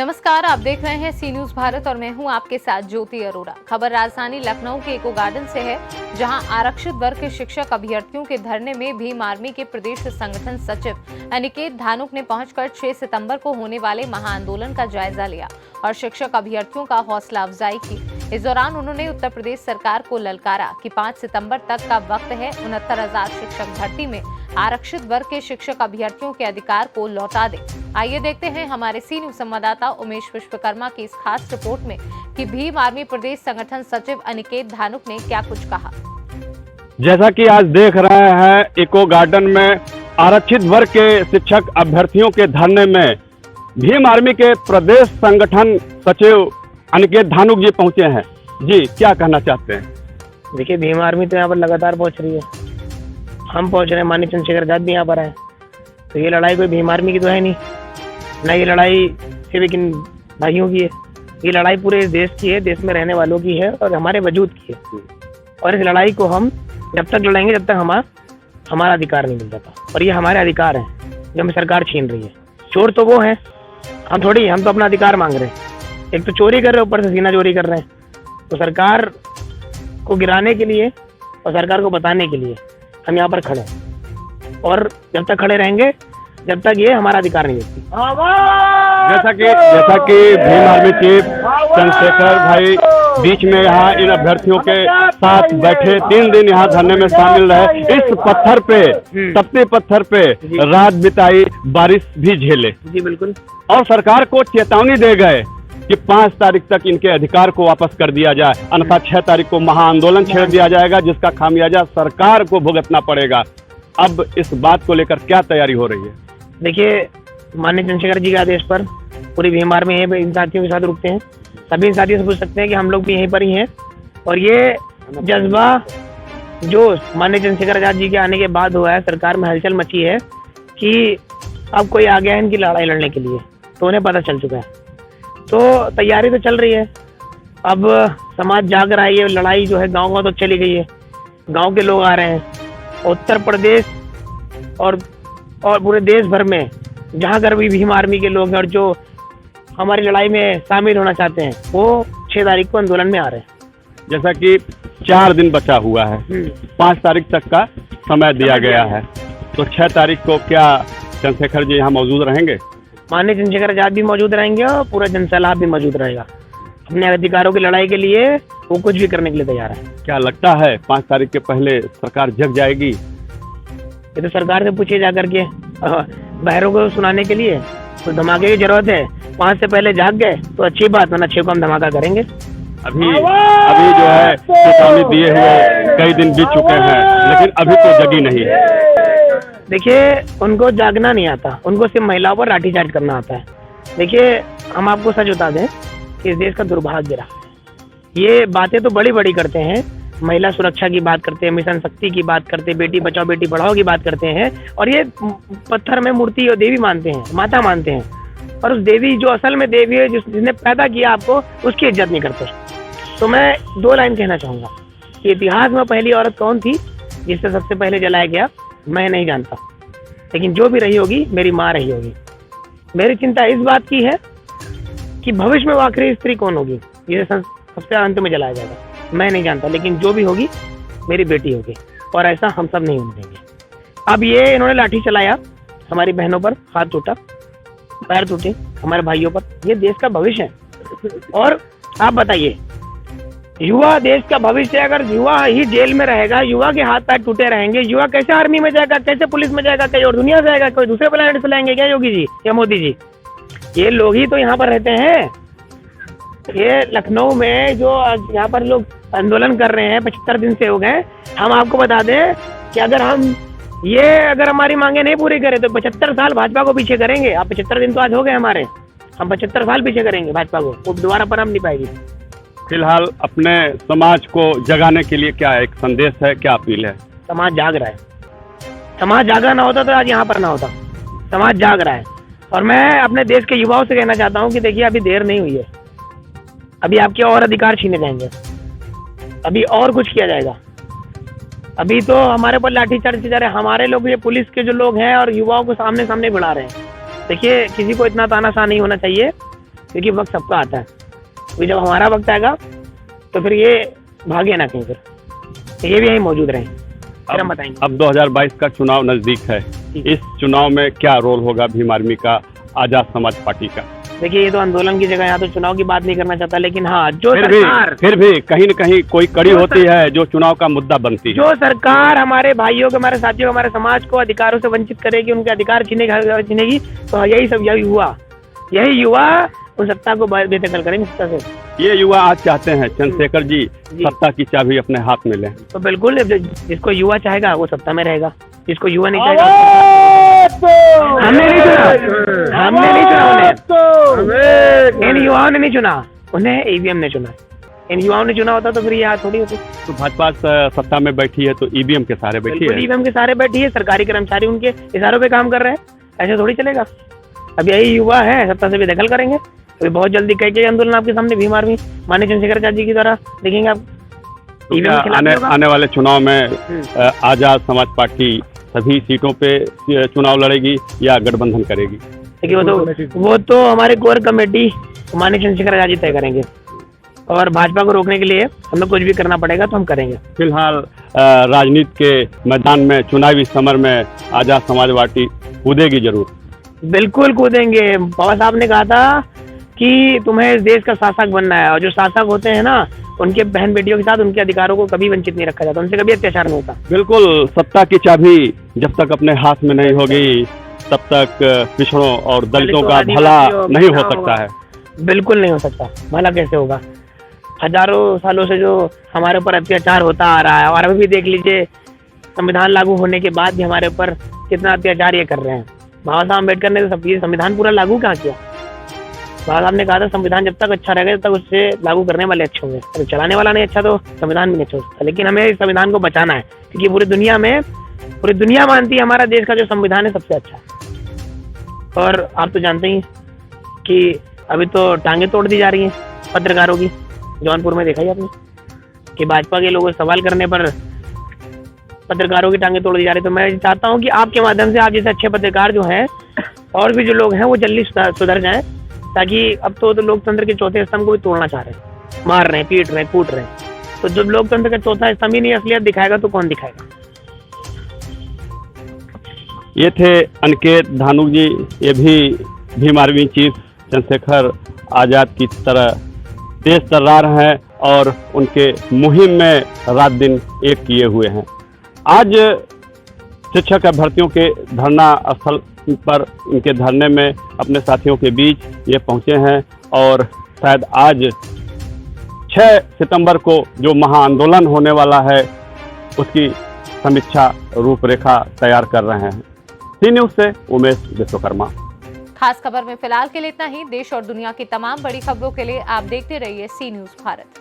नमस्कार, आप देख रहे हैं सी न्यूज भारत और मैं हूं आपके साथ ज्योति अरोड़ा। खबर राजधानी लखनऊ के इको गार्डन से है, जहां आरक्षित वर्ग के शिक्षक अभ्यर्थियों के धरने में भीम आर्मी के प्रदेश संगठन सचिव अनिकेत धानुक ने पहुंचकर 6 सितंबर को होने वाले महाआंदोलन का जायजा लिया और शिक्षक अभ्यर्थियों का हौसला अफजाई की। इस दौरान उन्होंने उत्तर प्रदेश सरकार को ललकारा कि 5 सितंबर तक का वक्त है, 69,000 शिक्षक भर्ती में आरक्षित वर्ग के शिक्षक अभ्यर्थियों के अधिकार को लौटा दे। आइए देखते हैं हमारे सी न्यूज संवाददाता उमेश विश्वकर्मा की इस खास रिपोर्ट में कि भीम आर्मी प्रदेश संगठन सचिव अनिकेत धानुक ने क्या कुछ कहा। जैसा कि आज देख रहे हैं इको गार्डन में आरक्षित वर्ग के शिक्षक अभ्यर्थियों के धरने में भीम आर्मी के प्रदेश संगठन सचिव अनिकेत धानुक जी पहुंचे हैं। जी, क्या कहना चाहते हैं? देखिए, भीम आर्मी तो यहाँ पर लगातार पहुंच रही है, हम पहुंच रहे हैं, माननीय चंद्रशेखर आजाद भी यहाँ पर आए। तो ये लड़ाई कोई भीम आर्मी की तो है नहीं, ना ये लड़ाई सिर्फ इन भाइयों की है, ये लड़ाई पूरे देश की है, देश में रहने वालों की है और हमारे वजूद की है। और इस लड़ाई को हम जब तक लड़ेंगे जब तक हमारा अधिकार नहीं मिल जाता। और ये हमारे अधिकार हैं जो हमें सरकार छीन रही है। चोर तो वो है, हम तो अपना अधिकार मांग रहे हैं। एक तो चोरी कर रहे हैं, ऊपर से सीना चोरी कर रहे हैं। तो सरकार को गिराने के लिए और सरकार को बताने के लिए हम यहाँ पर खड़े हैं और जब तक खड़े रहेंगे जब तक ये हमारा अधिकार नहीं देती। जैसा कि भीम आर्मी चीफ चंद्रशेखर भाई बीच में यहाँ इन अभ्यर्थियों के साथ बैठे 3 दिन यहाँ धरने में शामिल रहे, इस पत्थर पे, तपते पत्थर पे रात बिताई, बारिश भी झेले। जी बिल्कुल। और सरकार को चेतावनी दे गए कि 5 तारीख तक इनके अधिकार को वापस कर दिया जाए, अन्यथा 6 तारीख को महाआंदोलन छेड़ दिया जाएगा, जिसका खामियाजा सरकार को भुगतना पड़ेगा। अब इस बात को लेकर क्या तैयारी हो रही है? देखिए, माननीय चंद्रशेखर जी के आदेश पर पूरी भीम आर्मी यहीं पर इन साथियों के साथ रुकते हैं। सभी इन साथियों से पूछ सकते हैं कि हम लोग भी यहीं पर ही हैं। और ये जज्बा जो माननीय चंद्रशेखर आजाद जी के आने के बाद हुआ है, सरकार में हलचल मची है कि अब कोई आ गया है इनकी लड़ाई लड़ने के लिए, तो उन्हें पता चल चुका है। तो तैयारी तो चल रही है, अब समाज जाग रहा है। ये लड़ाई जो है गाँव तो चली गई है, गाँव के लोग आ रहे हैं। उत्तर प्रदेश और पूरे देश भर में जहाँ घर भी भीम आर्मी के लोग हैं और जो हमारी लड़ाई में शामिल होना चाहते हैं, वो 6 तारीख को आंदोलन में आ रहे हैं। जैसा कि 4 दिन बचा हुआ है, 5 तारीख तक का समय दिया गया है, तो 6 तारीख को क्या चंद्रशेखर जी यहाँ मौजूद रहेंगे? माननीय चंद्रशेखर आजाद भी मौजूद रहेंगे और पूरा जनसैलाब भी मौजूद रहेगा। अपने अधिकारों की लड़ाई के लिए वो कुछ भी करने के लिए तैयार है। क्या लगता है 5 तारीख के पहले सरकार जग जाएगी? ये तो सरकार से पूछिए जाकर के, बहरों को सुनाने के लिए तो धमाके की जरूरत है। 5 से पहले जाग गए तो अच्छी बात, वरना 6 को हम धमाका करेंगे। अभी जो है चेतावनी दिए हुए कई दिन बीत चुके हैं, लेकिन अभी तो जगी नहीं है। देखिए, उनको जागना नहीं आता, उनको सिर्फ महिलाओं पर लाठीचार्ज करना आता है। देखिए, हम आपको सच बता दें कि इस देश का दुर्भाग्य रहा है। ये बातें तो बड़ी बड़ी करते हैं, महिला सुरक्षा की बात करते हैं, मिशन शक्ति की बात करते हैं, बेटी बचाओ बेटी पढ़ाओ की बात करते हैं, और ये पत्थर में मूर्ति और देवी मानते हैं, माता मानते हैं। और उस देवी जो असल में देवी है, जिसने पैदा किया आपको, उसकी इज्जत नहीं करते। तो मैं 2 लाइन कहना चाहूँगा कि इतिहास में पहली औरत कौन थी जिससे सबसे पहले जलाया गया, मैं नहीं जानता, लेकिन जो भी रही होगी मेरी माँ रही होगी। मेरी चिंता इस बात की है कि भविष्य में वो आखिरी स्त्री कौन होगी जिसे सबसे अंत में जलाया जाएगा, मैं नहीं जानता, लेकिन जो भी होगी मेरी बेटी होगी। और ऐसा हम सब नहीं होने देंगे। अब ये इन्होंने लाठी चलाया, हमारी बहनों पर हाथ टूटा, पैर टूटे, हमारे भाइयों पर। ये देश का भविष्य है। और आप बताइए, युवा देश का भविष्य है। अगर युवा ही जेल में रहेगा, युवा के हाथ पैर टूटे रहेंगे, युवा कैसे आर्मी में जाएगा, कैसे पुलिस में जाएगा, कहीं और दुनिया से आएगा, कोई दूसरे प्लेनेट से लाएंगे क्या योगी जी या मोदी जी? ये लोग ही तो यहाँ पर रहते हैं। ये लखनऊ में जो यहाँ पर लोग आंदोलन कर रहे हैं 75 दिन से हो गए। हम आपको बता दें कि अगर हमारी मांगे नहीं पूरी करें तो 75 साल भाजपा को पीछे करेंगे। आप 75 दिन तो आज हो गए हमारे, हम 75 साल पीछे करेंगे भाजपा को, वो दोबारा पनप नहीं पाएगी। फिलहाल अपने समाज को जगाने के लिए क्या एक संदेश है, क्या अपील है? समाज जाग रहा है। समाज जागा ना होता तो आज यहाँ पर ना होता। समाज जाग रहा है। और मैं अपने देश के युवाओं से कहना चाहता हूँ कि देखिए, अभी देर नहीं हुई है, अभी आपके और अधिकार छीने जाएंगे, अभी और कुछ किया जाएगा। अभी तो हमारे पर लाठीचार्ज किया जा रहा है, हमारे लोग, ये पुलिस के जो लोग हैं और युवाओं को सामने सामने भिड़ा रहे हैं। देखिए, किसी को इतना तानाशाह नहीं होना चाहिए क्योंकि वक्त सबका आता है। तो जब हमारा वक्त आएगा तो फिर ये भागे ना कहीं, फिर ये भी यहीं मौजूद रहें, फिर हम बताएंगे। अब 2022 का चुनाव नजदीक है, इस चुनाव में क्या रोल होगा भीम आर्मी का, आजाद समाज पार्टी का? देखिए ये तो आंदोलन की जगह, यहाँ तो चुनाव की बात नहीं करना चाहता, लेकिन हाँ जो फिर भी कहीं न कहीं कोई कड़ी होती है जो चुनाव का मुद्दा बनती है। जो सरकार हमारे भाइयों को, हमारे साथियों को, हमारे समाज को अधिकारों से वंचित करेगी, उनके अधिकार छीनेगी, तो यही युवा उन सत्ता को बेदखल करेंगे सत्ता से। ये युवा आज चाहते हैं चंद्रशेखर जी सत्ता की चाबी अपने हाथ में लें। तो बिल्कुल, जिसको युवा चाहेगा वो सत्ता में रहेगा, जिसको युवा नहीं चाहेगा हमने नहीं चुना इन युवाओं ने नहीं चुना, उन्हें ईवीएम ने चुना। इन युवाओं ने चुना होता तो फिर ये हाथ थोड़ी होती। तो भाजपा सत्ता में बैठी है तो ईवीएम के सहारे बैठी है। ईवीएम के सहारे बैठी है, सरकारी कर्मचारी उनके इशारों पे काम कर रहे हैं, ऐसे थोड़ी चलेगा। अब यही युवा है सत्ता से बेदखल करेंगे, तो बहुत जल्दी कई आंदोलन आपके सामने भीम आर्मी माननीय चंद्रशेखर आजाद जी की द्वारा देखेंगे आप। आने वाले चुनाव में आजाद समाज पार्टी सभी सीटों पे चुनाव लड़ेगी या गठबंधन करेगी? देखिए वो तो हमारे कोर कमेटी माननीय चंद्रशेखर आजाद जी तय करेंगे, और भाजपा को रोकने के लिए हमें कुछ भी करना पड़ेगा तो हम करेंगे। फिलहाल राजनीति के मैदान में, चुनावी समर में आजाद समाज पार्टी कूदेगी जरूर? बिल्कुल कूदेंगे। बाबा साहब ने कहा था कि तुम्हें इस देश का शासक बनना है, और जो शासक होते हैं ना उनके बहन बेटियों के साथ उनके अधिकारों को कभी वंचित नहीं रखा जाता, उनसे कभी अत्याचार नहीं होता। बिल्कुल, सत्ता की चाबी जब तक अपने हाथ में नहीं होगी तब तक पिछड़ों और दलितों का भला नहीं हो सकता है। बिल्कुल नहीं हो सकता, भला कैसे होगा? हजारों सालों से जो हमारे ऊपर अत्याचार होता आ रहा है, और अभी भी देख लीजिए संविधान लागू होने के बाद भी हमारे ऊपर कितना अत्याचार ये कर रहे हैं। बाबा साहब अम्बेडकर ने तो सब संविधान पूरा लागू कहाँ किया? बाबा साहब ने कहा था संविधान जब तक अच्छा रहेगा तब तक उससे लागू करने वाले अच्छे होंगे, अगर चलाने वाला नहीं अच्छा तो संविधान भी नहीं अच्छा हो सकता। लेकिन हमें इस संविधान को बचाना है, क्योंकि पूरी दुनिया मानती है हमारा देश का जो संविधान है सबसे अच्छा है। और आप तो जानते ही कि अभी तो टांगे तोड़ दी जा रही हैं पत्रकारों की। जौनपुर में देखा ही आपने कि भाजपा के लोगों सवाल करने पर पत्रकारों की टांगे तोड़ दी जा रही। तो मैं चाहता हूं कि आपके माध्यम से आप जैसे अच्छे पत्रकार जो हैं और भी जो लोग हैं वो जल्दी सुधर जाएं, ताकि अब तो लोकतंत्र के चौथे स्तंभ को भी तोड़ना चाह रहे हैं, मार रहे हैं, पीट रहे हैं, कूट रहे हैं। तो जब लोकतंत्र का चौथा स्तंभ ही नहीं असलियत दिखाएगा तो कौन दिखाएगा? ये थे अनिकेत धानुक जी, ये भी भीम आर्मी चीफ चंद्रशेखर आजाद की तरह तेज तर्रार हैं और उनके मुहिम में रात दिन एक किए हुए हैं। आज शिक्षक अभ्यर्थियों के धरना स्थल पर इनके धरने में अपने साथियों के बीच ये पहुंचे हैं, और शायद आज 6 सितंबर को जो महाआंदोलन होने वाला है उसकी समीक्षा रूपरेखा तैयार कर रहे हैं। सी न्यूज़ से उमेश विश्वकर्मा। खास खबर में फिलहाल के लिए इतना ही। देश और दुनिया की तमाम बड़ी खबरों के लिए आप देखते रहिए सी न्यूज़ भारत।